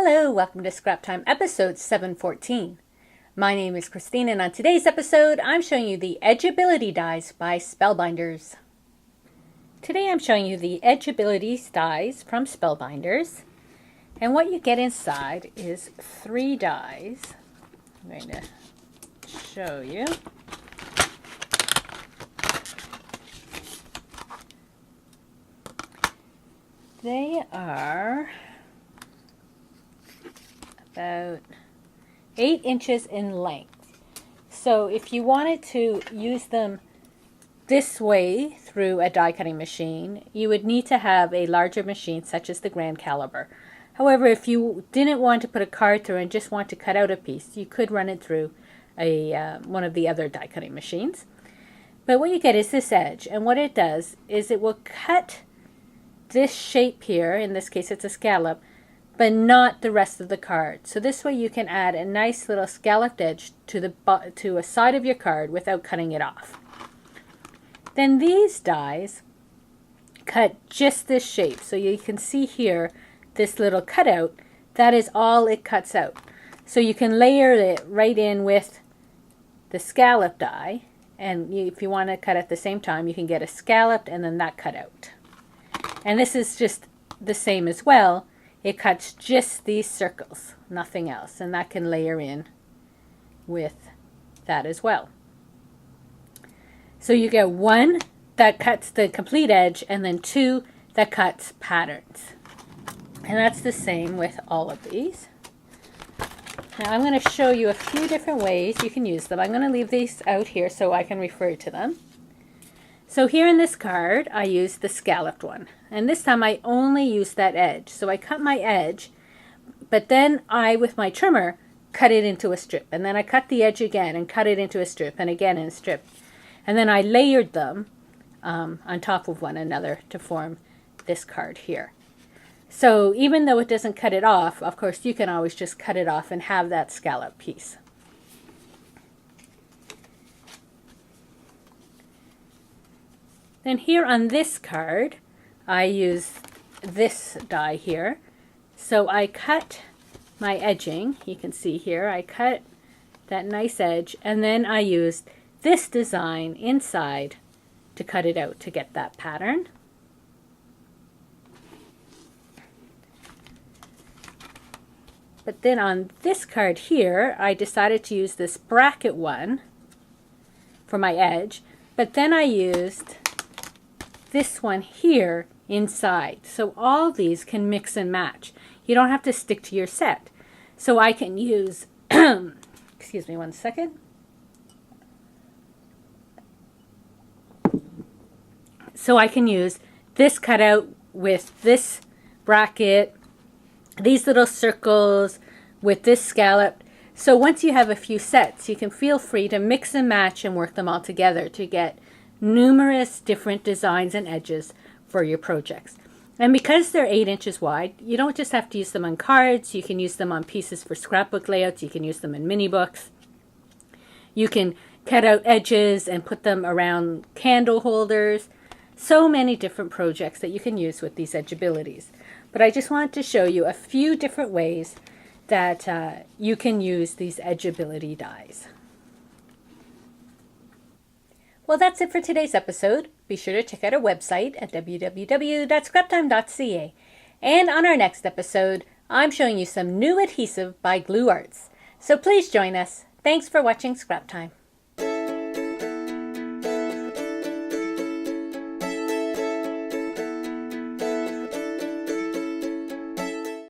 Hello, welcome to Scrap Time episode 714. My name is Christine, and on today's episode I'm showing you the Edgeability dies by Spellbinders. Today I'm showing you the Edgeabilities dies from Spellbinders, and what you get inside is 3 dies. I'm going to show you. They are about 8 inches in length. So if you wanted to use them this way through a die cutting machine, you would need to have a larger machine such as the Grand Caliber. However, if you didn't want to put a card through and just want to cut out a piece, you could run it through one of the other die cutting machines. But what you get is this edge, and what it does is it will cut this shape here, in this case it's a scallop, but not the rest of the card. So this way you can add a nice little scalloped edge to a side of your card without cutting it off. Then these dies cut just this shape. So you can see here this little cutout, that is all it cuts out. So you can layer it right in with the scallop die, and if you want to cut at the same time, you can get a scalloped and then that cut out. And this is just the same as well. It cuts just these circles, nothing else, and that can layer in with that as well. So you get 1 that cuts the complete edge and then 2 that cuts patterns. And that's the same with all of these. Now I'm going to show you a few different ways you can use them. I'm going to leave these out here so I can refer to them. So here in this card, I used the scalloped one. And this time I only used that edge. So I cut my edge, but then I, with my trimmer, cut it into a strip. And then I cut the edge again and cut it into a strip and again in a strip. And then I layered them on top of one another to form this card here. So even though it doesn't cut it off, of course you can always just cut it off and have that scallop piece. Then here on this card, I use this die here. So I cut my edging. You can see here, I cut that nice edge, and then I used this design inside to cut it out to get that pattern. But then on this card here, I decided to use this bracket one for my edge, but then I used this one here inside. So all these can mix and match. You don't have to stick to your set. So I can use, excuse me one second. So I can use this cutout with this bracket, these little circles with this scallop. So once you have a few sets, you can feel free to mix and match and work them all together to get numerous different designs and edges for your projects. And because they're 8 inches wide, you don't just have to use them on cards. You can use them on pieces for scrapbook layouts. You can use them in mini books. You can cut out edges and put them around candle holders. So many different projects that you can use with these Edgeabilities. But I just wanted to show you a few different ways that you can use these Edgeability dies. Well, that's it for today's episode. Be sure to check out our website at www.scraptime.ca. And on our next episode, I'm showing you some new adhesive by Glue Arts. So please join us. Thanks for watching Scrap Time.